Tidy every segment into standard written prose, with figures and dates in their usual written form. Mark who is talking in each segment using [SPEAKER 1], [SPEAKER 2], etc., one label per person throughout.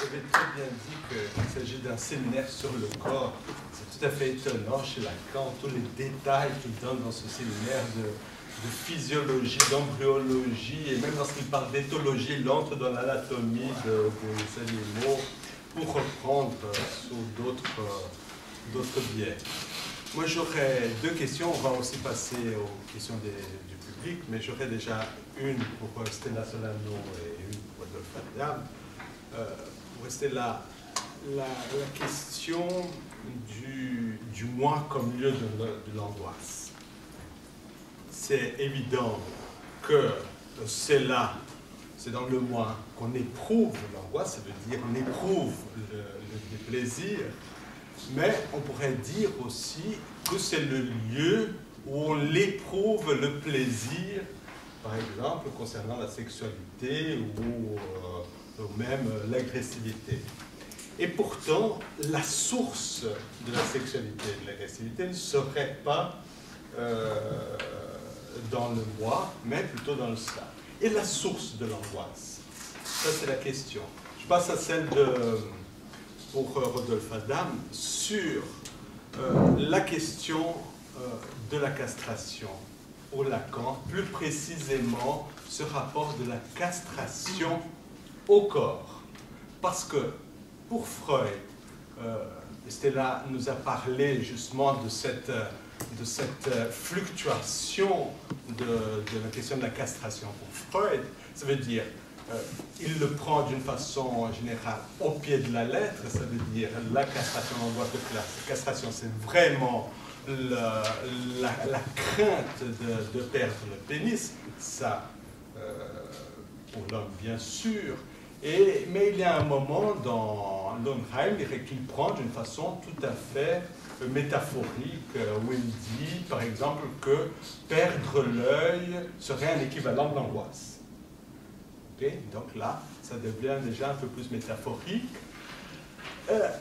[SPEAKER 1] avez très bien dit qu'il s'agit d'un séminaire sur le corps. C'est tout à fait étonnant chez Lacan, tous les détails qu'il donne dans ce séminaire de physiologie, d'embryologie, et même lorsqu'il parle d'éthologie, il entre dans l'anatomie des animaux pour reprendre sous d'autres biais. Moi, j'aurais deux questions. On va aussi passer aux questions du public, mais j'aurais déjà une pour Stella Solano et une pour Adolphe Adam. Pour rester là, la question du moi comme lieu de l'angoisse. C'est évident que c'est là, c'est dans le moi qu'on éprouve l'angoisse, ça veut dire on éprouve le plaisir, mais on pourrait dire aussi que c'est le lieu où on l'éprouve le plaisir, par exemple concernant la sexualité ou même l'agressivité. Et pourtant, la source de la sexualité et de l'agressivité ne serait pas dans le moi, mais plutôt dans le ça. Et la source de l'angoisse, ça c'est la question. Je passe à celle pour Rodolphe Adam sur la question de la castration au Lacan, plus précisément ce rapport de la castration au corps. Parce que pour Freud, Stella nous a parlé justement de cette fluctuation de la question de la castration pour Freud. Ça veut dire, il le prend d'une façon générale au pied de la lettre, ça veut dire la castration, l'angoisse de castration, c'est vraiment la crainte de perdre le pénis, ça pour l'homme bien sûr, mais il y a un moment dans Lundheim qu'il prend d'une façon tout à fait métaphorique où il dit par exemple que perdre l'œil serait un équivalent de l'angoisse. Okay? Donc là, ça devient déjà un peu plus métaphorique.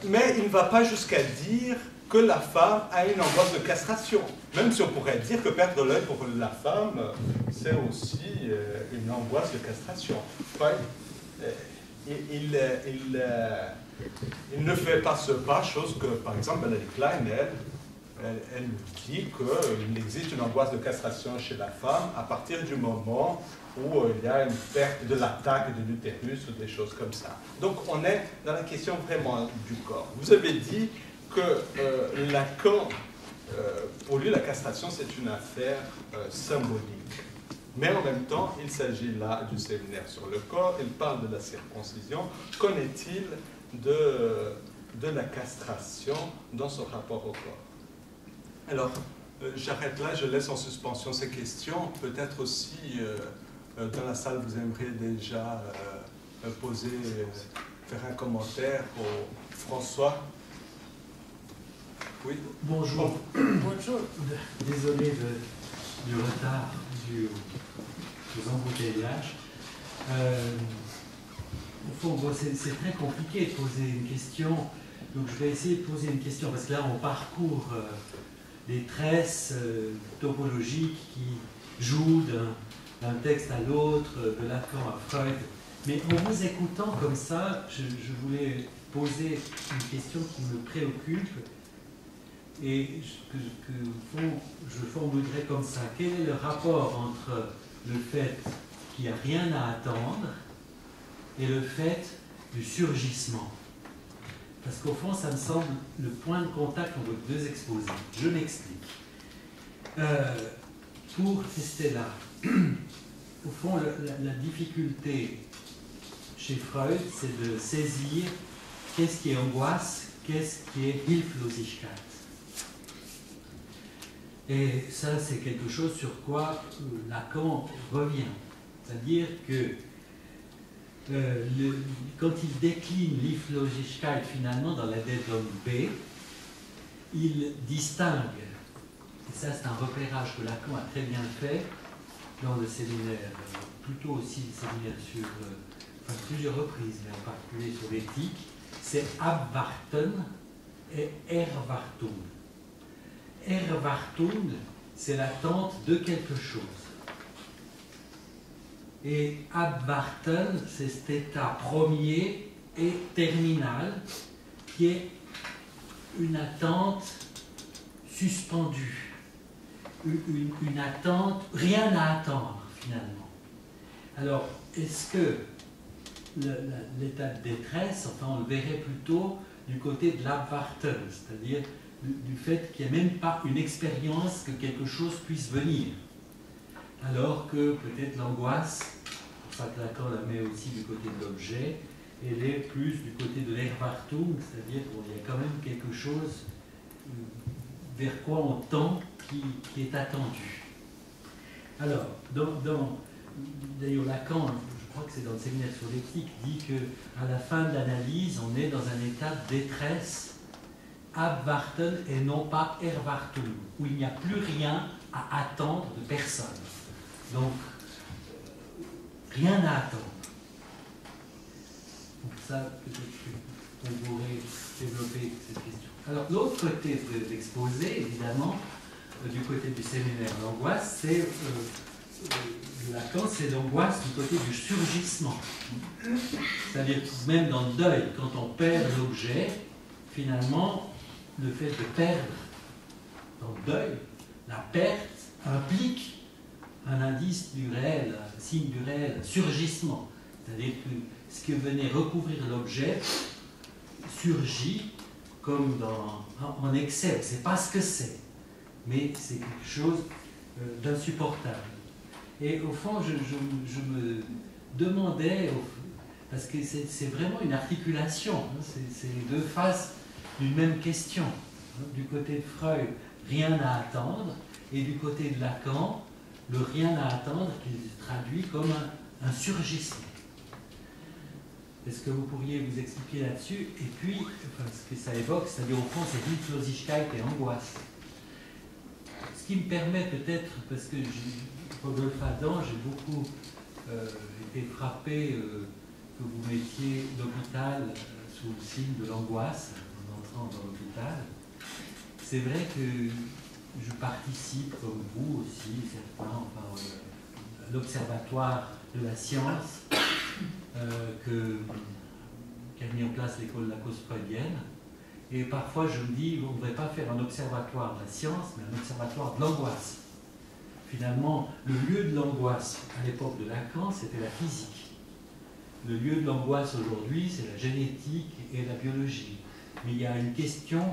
[SPEAKER 1] Mais il ne va pas jusqu'à dire que la femme a une angoisse de castration. Même si on pourrait dire que perdre l'œil pour la femme, c'est aussi une angoisse de castration. Il ne fait pas ce pas, chose que, par exemple, Melanie Klein, elle nous dit qu'il existe une angoisse de castration chez la femme à partir du moment où il y a une perte de l'attaque de l'utérus ou des choses comme ça. Donc on est dans la question vraiment du corps. Vous avez dit que Lacan, pour lui, la castration, c'est une affaire symbolique. Mais en même temps, il s'agit là du séminaire sur le corps, il parle de la circoncision. Qu'en est-il de la castration dans son rapport au corps? Alors, j'arrête là, je laisse en suspension ces questions. Peut-être aussi, dans la salle, vous aimeriez déjà faire un commentaire pour François. Oui.
[SPEAKER 2] Bonjour. Bonjour. Désolé du retard des embouteillages. Au fond, bon, c'est très compliqué de poser une question. Donc je vais essayer de poser une question parce que là on parcourt des tresses topologiques qui jouent d'un texte à l'autre, de Lacan à Freud. Mais en vous écoutant comme ça, je voulais poser une question qui me préoccupe et que je formulerai comme ça. Quel est le rapport entre le fait qu'il n'y a rien à attendre et le fait du surgissement? Parce qu'au fond, ça me semble le point de contact entre vos deux exposés. Je m'explique. Pour Stella, au fond, la difficulté chez Freud, c'est de saisir qu'est-ce qui est angoisse, qu'est-ce qui est Hilflosigkeit. Et ça, c'est quelque chose sur quoi Lacan revient. C'est-à-dire que quand il décline l'Hilflosigkeit finalement dans la dette d'homme B, il distingue, et ça c'est un repérage que Lacan a très bien fait dans le séminaire, plutôt aussi le séminaire sur plusieurs reprises, mais en particulier sur l'éthique, c'est Abwarten et Erwartung. Erwartung, c'est l'attente de quelque chose. Et Abwarten, c'est cet état premier et terminal, qui est une attente suspendue, une attente, rien à attendre finalement. Alors, est-ce que l'état de détresse, enfin on le verrait plutôt du côté de l'Abwarten, c'est-à-dire du fait qu'il n'y a même pas une expérience que quelque chose puisse venir, alors que peut-être l'angoisse, pour ça que Lacan la met aussi du côté de l'objet, elle est plus du côté de l'Erwartung, c'est-à-dire qu'il y a quand même quelque chose vers quoi on tend qui est attendu. Alors, d'ailleurs Lacan, je crois que c'est dans le séminaire sur l'éthique, dit qu'à la fin de l'analyse, on est dans un état de détresse Abwarten et non pas Erwartung, où il n'y a plus rien à attendre de personne. Donc, rien à attendre. Donc ça, peut-être qu'on pourrait développer cette question. Alors, l'autre côté de l'exposé, évidemment, du côté du séminaire l'angoisse, c'est Lacan, c'est l'angoisse du côté du surgissement. C'est-à-dire que même dans le deuil, quand on perd l'objet, finalement, le fait de perdre dans le deuil, la perte implique un indice du réel, un signe du réel, un surgissement. C'est-à-dire que ce que venait recouvrir l'objet surgit comme en excès. C'est pas ce que c'est, mais c'est quelque chose d'insupportable. Et au fond, je me demandais, parce que c'est vraiment une articulation, hein, c'est les deux faces d'une même question. Du côté de Freud, rien à attendre, et du côté de Lacan, le rien à attendre qui se traduit comme un surgissement. Est-ce que vous pourriez vous expliquer là-dessus? Et puis, enfin, ce que ça évoque, c'est-à-dire au fond, c'est Hilflosigkeit et angoisse. Ce qui me permet peut-être, parce que Rodolphe Adam, j'ai beaucoup été frappé que vous mettiez l'hôpital sous le signe de l'angoisse en entrant dans l'hôpital. C'est vrai que je participe, comme vous aussi, certains, enfin, à l'Observatoire de la science qu'a mis en place l'école Lacoste freudienne. Et parfois je me dis, on ne devrait pas faire un observatoire de la science, mais un observatoire de l'angoisse. Finalement, le lieu de l'angoisse à l'époque de Lacan, c'était la physique. Le lieu de l'angoisse aujourd'hui, c'est la génétique et la biologie. Mais il y a une question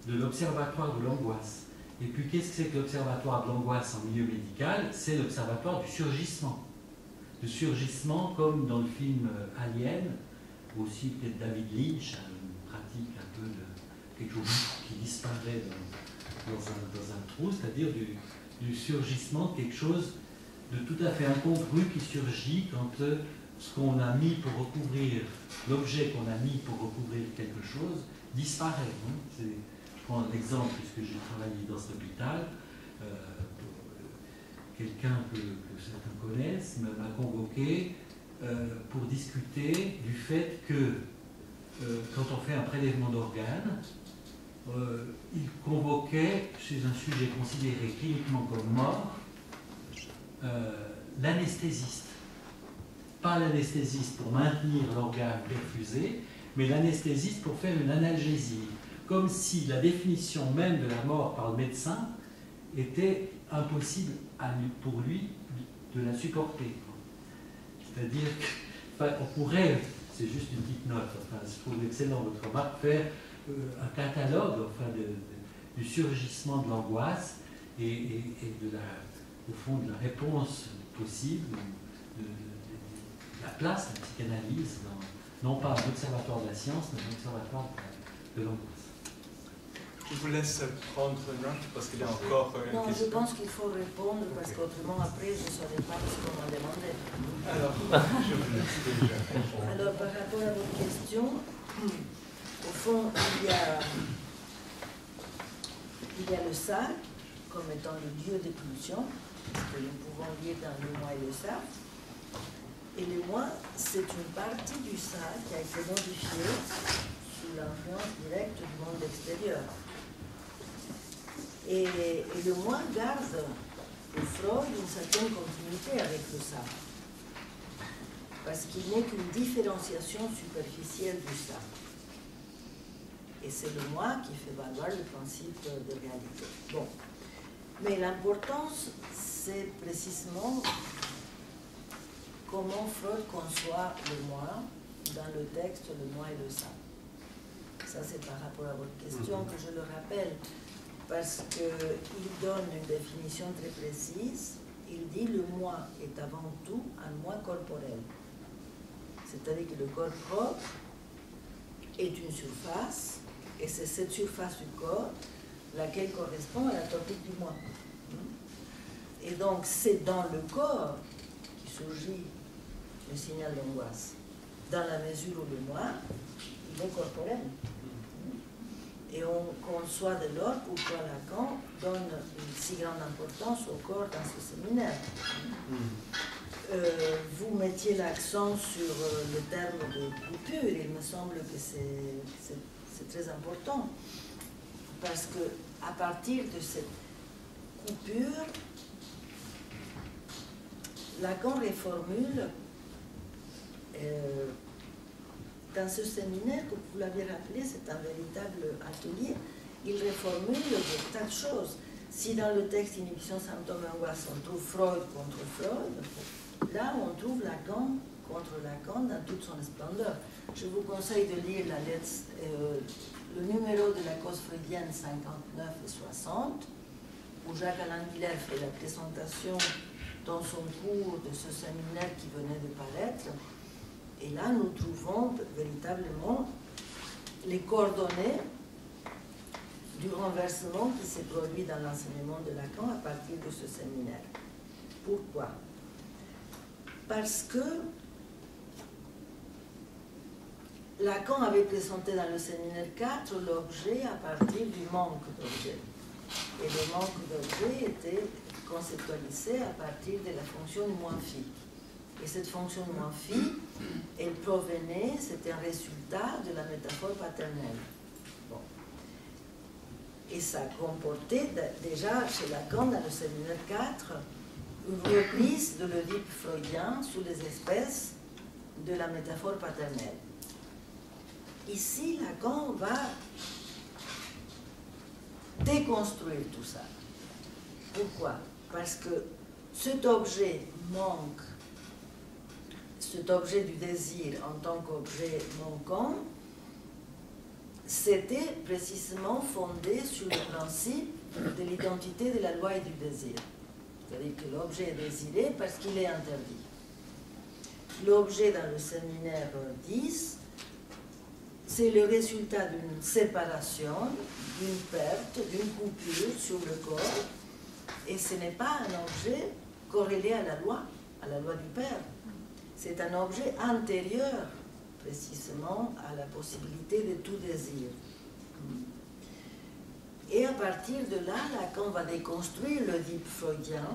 [SPEAKER 2] de l'observatoire de l'angoisse. Et puis, qu'est-ce que c'est que l'observatoire de l'angoisse en milieu médical? C'est l'observatoire du surgissement. Le surgissement, comme dans le film Alien, aussi peut-être David Lynch, une pratique un peu de quelque chose qui disparaît dans un trou, c'est-à-dire du surgissement de quelque chose de tout à fait incongru qui surgit quand ce qu'on a mis pour recouvrir, l'objet qu'on a mis pour recouvrir quelque chose, disparaît. Je prends un exemple, puisque j'ai travaillé dans cet hôpital. Quelqu'un que certains connaissent m'a convoqué pour discuter du fait que quand on fait un prélèvement d'organes, il convoquait chez un sujet considéré cliniquement comme mort l'anesthésiste. Pas l'anesthésiste pour maintenir l'organe perfusé, mais l'anesthésiste pour faire une analgésie. Comme si la définition même de la mort par le médecin était impossible pour lui de la supporter. C'est-à-dire qu'on pourrait, c'est juste une petite note, enfin, je trouve excellent votre remarque, faire un catalogue enfin, du surgissement de l'angoisse et au fond de la réponse possible, de la place de la psychanalyse, non pas un observatoire de la science, mais un observatoire de l'angoisse.
[SPEAKER 1] Je vous laisse prendre note parce qu'il y a encore une
[SPEAKER 3] non,
[SPEAKER 1] question.
[SPEAKER 3] Je pense qu'il faut répondre parce qu'autrement après je ne saurais pas ce qu'on m'a demandé.
[SPEAKER 1] Alors, je vous laisse déjà répondre.
[SPEAKER 3] Alors par rapport à votre question, au fond il y a le ça comme étant le lieu de pulsion que nous pouvons lier dans le moi et le ça. Et le moi, c'est une partie du ça qui a été modifiée sous l'influence directe du monde extérieur. Et le moi garde pour Freud une certaine continuité avec le ça. parce qu'il n'est qu'une différenciation superficielle du ça. Et c'est le moi qui fait valoir le principe de réalité. Bon. Mais l'importance, c'est précisément comment Freud conçoit le moi dans le texte le moi et le ça. Ça, c'est par rapport à votre question que je le rappelle, parce qu'il donne une définition très précise. Il dit le moi est avant tout un moi corporel. C'est-à-dire que le corps propre est une surface, et c'est cette surface du corps laquelle correspond à la topique du moi. Et donc, c'est dans le corps qui surgit le signal d'angoisse, dans la mesure où le moi, il est corporel. Et on conçoit de l'ordre pourquoi Lacan donne une si grande importance au corps dans ce séminaire. Vous mettiez l'accent sur le terme de coupure. Il me semble que c'est très important, parce que à partir de cette coupure, Lacan reformule dans ce séminaire, que vous l'avez rappelé, c'est un véritable atelier, il reformule des tas de choses. Si dans le texte Inhibition, symptômes et angoisse, on trouve Freud contre Freud, là on trouve Lacan contre Lacan dans toute son splendeur. Je vous conseille de lire la lettre, le numéro de la cause freudienne 59 et 60, où Jacques-Alain Miller fait la présentation dans son cours de ce séminaire qui venait de paraître. Et là, nous trouvons véritablement les coordonnées du renversement qui s'est produit dans l'enseignement de Lacan à partir de ce séminaire. Pourquoi? Parce que Lacan avait présenté dans le séminaire 4 l'objet à partir du manque d'objet. Et le manque d'objet était conceptualisé à partir de la fonction moins phi. Et cette fonction moins phi, elle provenait, c'était un résultat de la métaphore paternelle. Bon. Et ça comportait déjà chez Lacan, dans le séminaire 4, une reprise de l'Oedipe freudien sous les espèces de la métaphore paternelle. Ici, Lacan va déconstruire tout ça. Pourquoi? Parce que cet objet manque, cet objet du désir en tant qu'objet manquant, c'était précisément fondé sur le principe de l'identité de la loi et du désir. C'est-à-dire que l'objet est désiré parce qu'il est interdit. L'objet dans le séminaire 10, c'est le résultat d'une séparation, d'une perte, d'une coupure sur le corps, et ce n'est pas un objet corrélé à la loi du père. C'est un objet antérieur, précisément, à la possibilité de tout désir. Et à partir de là, Lacan va déconstruire l'Oedipe freudien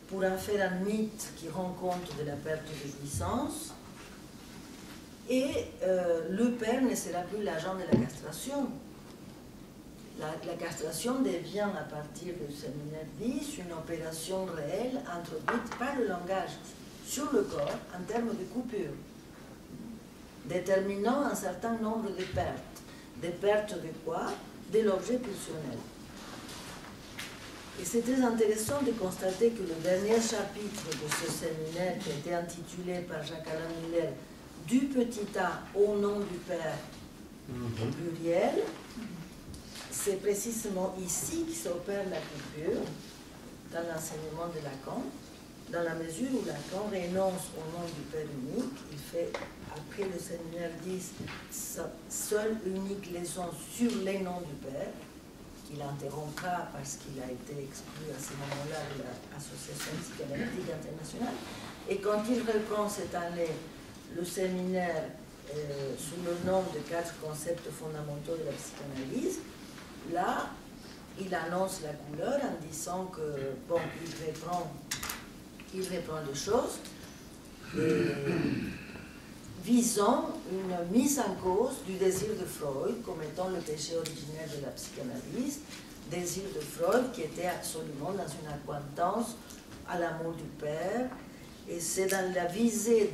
[SPEAKER 3] pour en faire un mythe qui rend compte de la perte de jouissance. Et le père ne sera plus l'agent de la castration. La castration devient, à partir du séminaire 10, une opération réelle introduite par le langage sur le corps en termes de coupure, déterminant un certain nombre de pertes. Des pertes de quoi? De l'objet pulsionnel. Et c'est très intéressant de constater que le dernier chapitre de ce séminaire, qui a été intitulé par Jacques-Alain Miller « Du petit a au nom du Père » au pluriel, c'est précisément ici que s'opère la coupure dans l'enseignement de Lacan, dans la mesure où Lacan renonce au nom du Père unique. Il fait, après le séminaire 10, sa seule unique leçon sur les noms du Père, qu'il interrompra parce qu'il a été exclu à ce moment-là de l'Association psychanalytique internationale. Et quand il reprend cette année le séminaire sous le nom de 4 concepts fondamentaux de la psychanalyse, là, il annonce la couleur en disant que, bon, il reprend les choses visant une mise en cause du désir de Freud comme étant le péché originel de la psychanalyse, désir de Freud qui était absolument dans une accointance à l'amour du père Et c'est dans la visée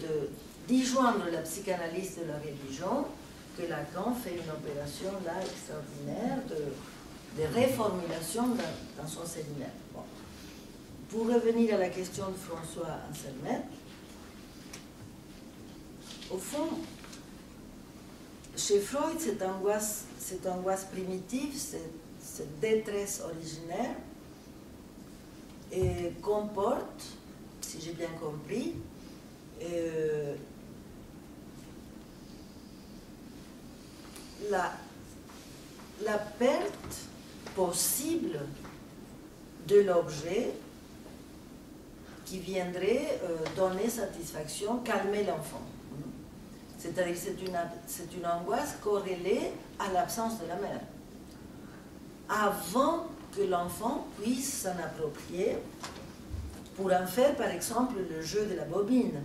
[SPEAKER 3] d'y joindre la psychanalyse de la religion que Lacan fait une opération là extraordinaire de réformulation dans son séminaire. Bon. Pour revenir à la question de François Anselmet, au fond, chez Freud, cette angoisse primitive, cette détresse originaire, et comporte, si j'ai bien compris, la perte possible de l'objet qui viendrait donner satisfaction, calmer l'enfant. C'est-à-dire que c'est une angoisse corrélée à l'absence de la mère. Avant que l'enfant puisse s'en approprier pour en faire, par exemple, le jeu de la bobine.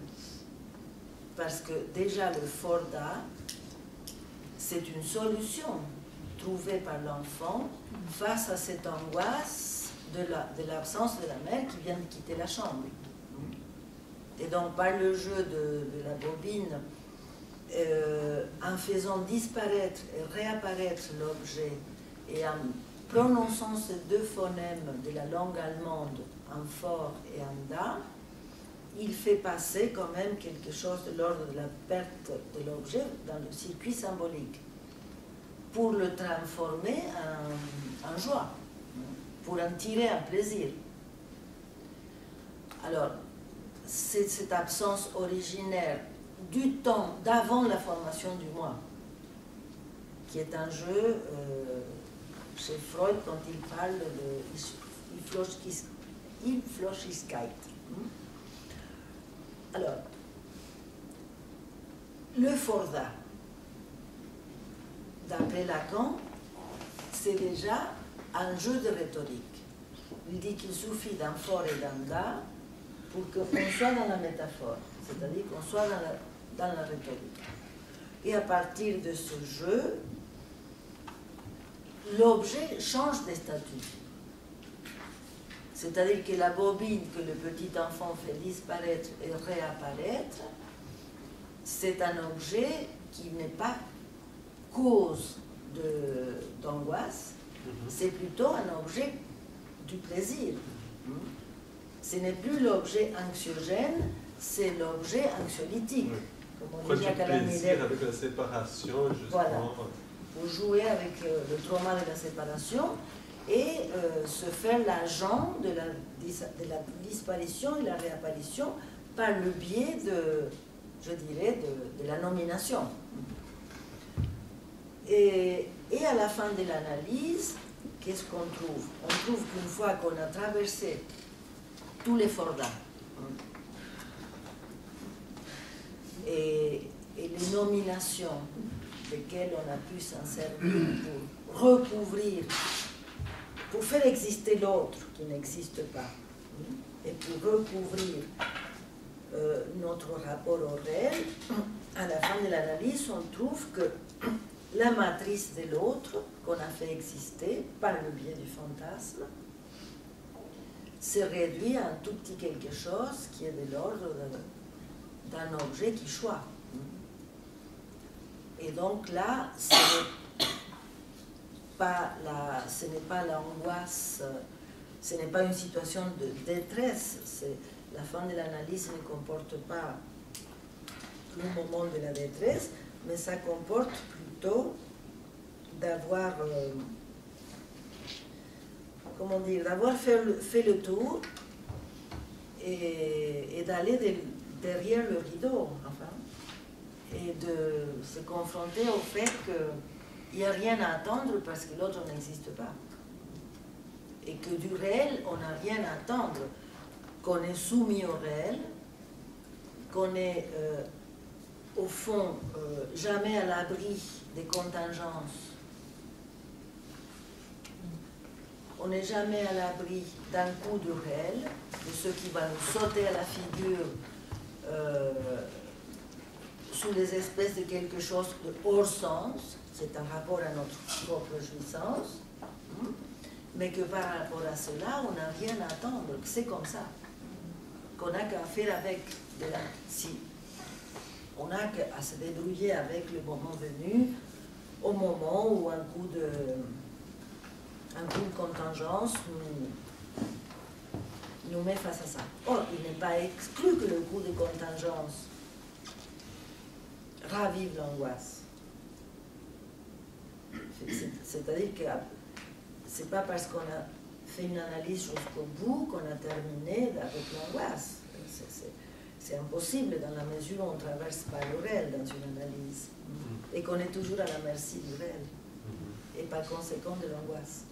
[SPEAKER 3] Parce que déjà, le Forda, c'est une solution trouvée par l'enfant face à cette angoisse de l'absence de la mère qui vient de quitter la chambre. Et donc, par le jeu de la bobine, en faisant disparaître et réapparaître l'objet et en prononçant ces deux phonèmes de la langue allemande, en fort et en da, il fait passer quand même quelque chose de l'ordre de la perte de l'objet dans le circuit symbolique pour le transformer en joie, pour en tirer un plaisir. Alors, c'est cette absence originaire du temps d'avant la formation du moi, qui est un jeu chez Freud quand il parle de Hilflosigkeit. Alors, le Forda, d'après Lacan, c'est déjà un jeu de rhétorique. Il dit qu'il suffit d'un fort et d'un da pour qu'on soit dans la métaphore, c'est-à-dire qu'on soit dans la rhétorique. Et à partir de ce jeu, l'objet change de statut. C'est-à-dire que la bobine que le petit enfant fait disparaître et réapparaître, c'est un objet qui n'est pas cause d'angoisse, c'est plutôt un objet du plaisir. Ce n'est plus l'objet anxiogène, c'est l'objet anxiolytique.
[SPEAKER 1] Oui.
[SPEAKER 3] Comme on dit à
[SPEAKER 1] plaisir avec la séparation, justement.
[SPEAKER 3] Voilà. Pour jouer avec le trauma de la séparation et se faire l'agent de la disparition et la réapparition par le biais je dirais, de la nomination. Et à la fin de l'analyse, qu'est-ce qu'on trouve? On trouve qu'une fois qu'on a traversé tous les Fordas et les nominations desquelles on a pu s'en servir pour recouvrir, pour faire exister l'autre qui n'existe pas, et pour recouvrir notre rapport au réel, à la fin de l'analyse, on trouve que la matrice de l'autre qu'on a fait exister par le biais du fantasme se réduit à un tout petit quelque chose qui est de l'ordre d'un objet qui choisit. Et donc là, ce n'est pas l'angoisse, ce n'est pas une situation de détresse. La fin de l'analyse ne comporte pas le moment de la détresse, mais ça comporte plutôt d'avoir, d'avoir fait le tour et d'aller derrière le rideau, enfin, et de se confronter au fait qu'il n'y a rien à attendre parce que l'autre n'existe pas. Et que du réel, on n'a rien à attendre, qu'on est soumis au réel, qu'on est au fond jamais à l'abri des contingences. On n'est jamais à l'abri d'un coup de réel, de ce qui va nous sauter à la figure sous les espèces de quelque chose de hors sens, c'est un rapport à notre propre jouissance, mais que par rapport à cela, on n'a rien à attendre, c'est comme ça. qu'on n'a qu'à faire avec de la... Si on n'a qu'à se débrouiller avec le moment venu, au moment où un coup de contingence nous met face à ça. Or, il n'est pas exclu que le coup de contingence ravive l'angoisse. C'est-à-dire que c'est pas parce qu'on a fait une analyse jusqu'au bout qu'on a terminé avec l'angoisse. C'est impossible dans la mesure où on ne traverse pas le réel dans une analyse et qu'on est toujours à la merci du réel et par conséquent de l'angoisse.